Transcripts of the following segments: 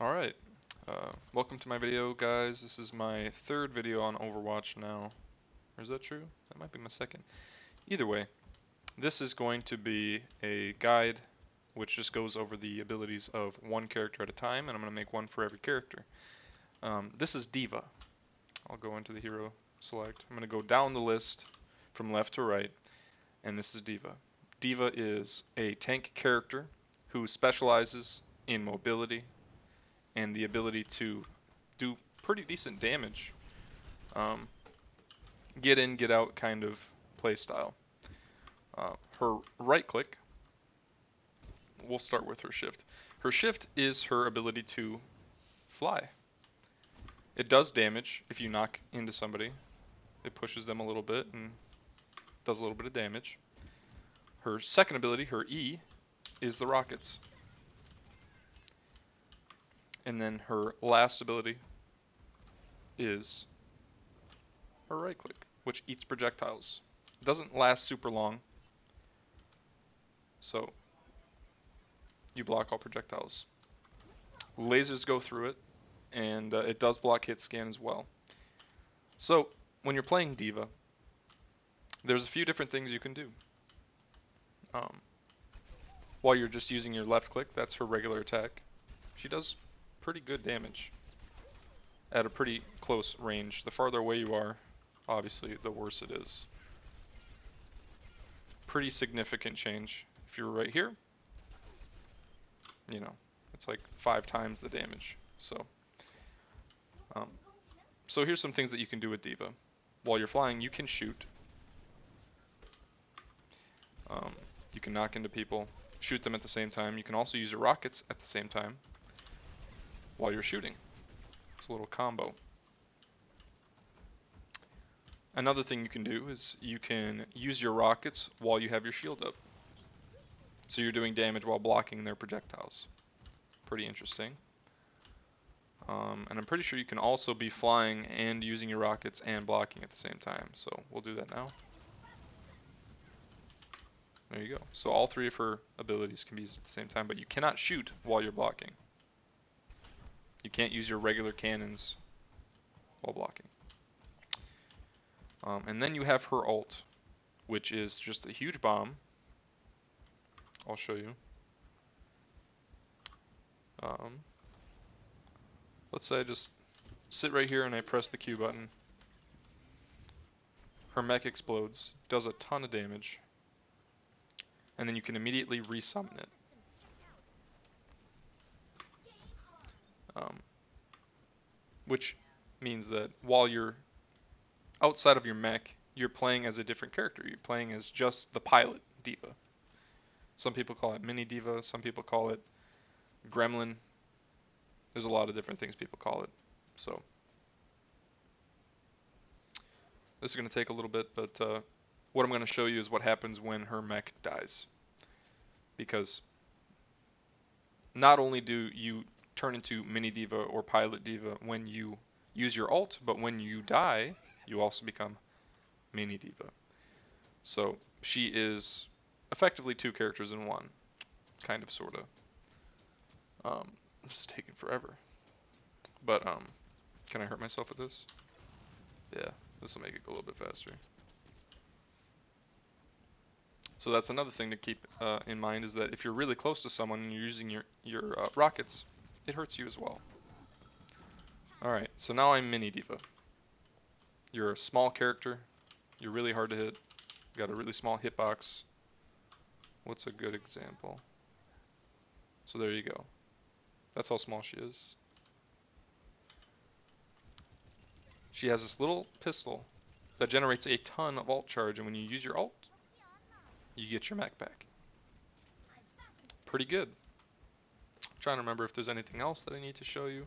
Alright, welcome to my video, guys. This is my third video on Overwatch now. Or is that true? That might be my second. Either way, this is going to be a guide which just goes over the abilities of one character at a time, and I'm going to make one for every character. This is D.Va. I'll go into the hero select. I'm going to go down the list from left to right, and this is D.Va. D.Va is a tank character who specializes in mobility and the ability to do pretty decent damage. Get in, get out kind of play style. Her right click, we'll start with her shift. Her shift is her ability to fly. It does damage if you knock into somebody. It pushes them a little bit and does a little bit of damage. Her second ability, her E, is the rockets. And then her last ability is her right click, which eats projectiles. It doesn't last super long, so you block all projectiles. Lasers go through it, and it does block hit scan as well. So when you're playing D.Va, there's a few different things you can do. While you're just using your left click, that's her regular attack. She does pretty good damage at a pretty close range. The farther away you are, obviously, the worse it is. Pretty significant change. If you're right here, you know, it's like 5 times the damage. So here's some things that you can do with D.Va. While you're flying, you can shoot. You can knock into people, shoot them at the same time. You can also use your rockets at the same time while you're shooting. It's a little combo. Another thing you can do is you can use your rockets while you have your shield up. So you're doing damage while blocking their projectiles. Pretty interesting. And I'm pretty sure you can also be flying and using your rockets and blocking at the same time. So we'll do that now. There you go. So all 3 of her abilities can be used at the same time, but you cannot shoot while you're blocking. You can't use your regular cannons while blocking. And then you have her ult, which is just a huge bomb. I'll show you. Let's say I just sit right here and I press the Q button. Her mech explodes, does a ton of damage, and then you can immediately resummon it. Which means that while you're outside of your mech, you're playing as a different character. You're playing as just the pilot D.Va. Some people call it mini D.Va, some people call it gremlin. There's a lot of different things people call it. So this is going to take a little bit, but what I'm going to show you is what happens when her mech dies. Because not only do you turn into mini D.Va or pilot D.Va when you use your ult, but when you die, you also become mini D.Va. So she is effectively 2 characters in one, kind of, sorta. This is taking forever, but can I hurt myself with this? Yeah, this will make it go a little bit faster. So that's another thing to keep in mind, is that if you're really close to someone and you're using your rockets, it hurts you as well. Alright, so now I'm mini D.Va. You're a small character, you're really hard to hit, you got a really small hitbox. What's a good example? So there you go. That's how small she is. She has this little pistol that generates a ton of ult charge, and when you use your ult, you get your mech back. Pretty good. I'm trying to remember if there's anything else that I need to show you.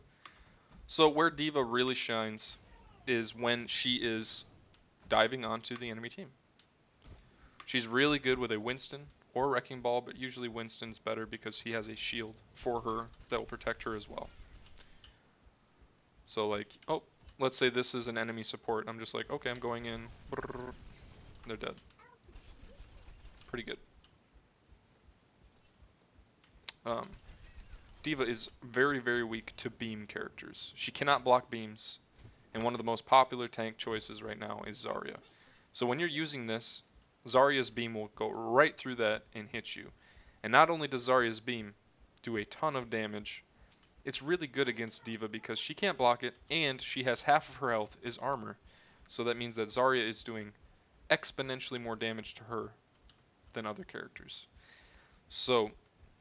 So where D.Va really shines is when she is diving onto the enemy team. She's really good with a Winston or Wrecking Ball, but usually Winston's better because he has a shield for her that will protect her as well. So like, oh, let's say this is an enemy support. I'm just like, okay, I'm going in. They're dead. Pretty good. D.Va is very, very weak to beam characters. She cannot block beams, and one of the most popular tank choices right now is Zarya. So when you're using this, Zarya's beam will go right through that and hit you. And not only does Zarya's beam do a ton of damage, it's really good against D.Va because she can't block it, and she has half of her health is armor. So that means that Zarya is doing exponentially more damage to her than other characters. So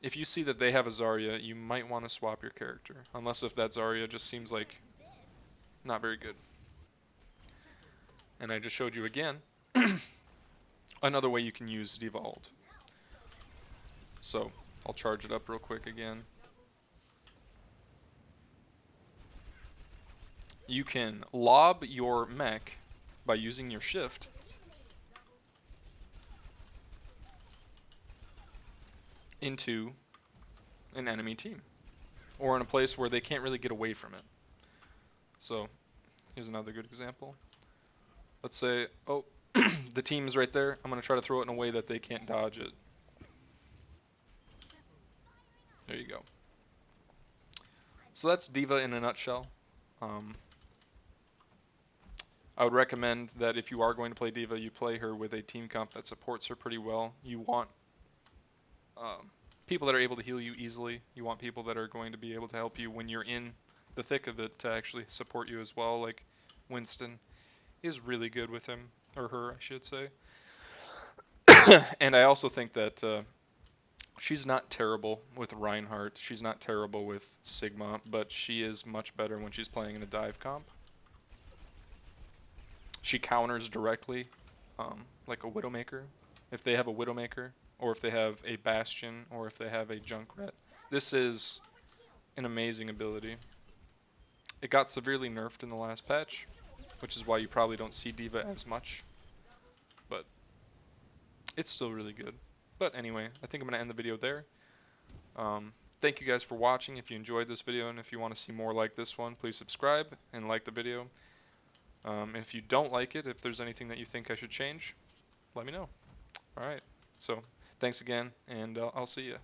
if you see that they have a Zarya, you might want to swap your character, unless if that Zarya just seems like not very good. And I just showed you again another way you can use D.Va ult. So I'll charge it up real quick again. You can lob your mech by using your shift into an enemy team, or in a place where they can't really get away from it. So here's another good example. Let's say, oh, the team is right there. I'm going to try to throw it in a way that they can't dodge it. There you go. So that's D.Va in a nutshell. I would recommend that if you are going to play D.Va, you play her with a team comp that supports her pretty well. You want people that are able to heal you easily. You want people that are going to be able to help you when you're in the thick of it to actually support you as well. Like Winston is really good with him, or her, I should say. And I also think that she's not terrible with Reinhardt. She's not terrible with Sigma, but she is much better when she's playing in a dive comp. She counters directly, like a Widowmaker. If they have a Widowmaker, or if they have a Bastion, or if they have a Junkrat. This is an amazing ability. It got severely nerfed in the last patch, which is why you probably don't see D.Va as much. But it's still really good. But anyway, I think I'm going to end the video there. Thank you guys for watching. If you enjoyed this video and if you want to see more like this one, please subscribe and like the video. If you don't like it, if there's anything that you think I should change, let me know. Alright, so thanks again, and I'll see you.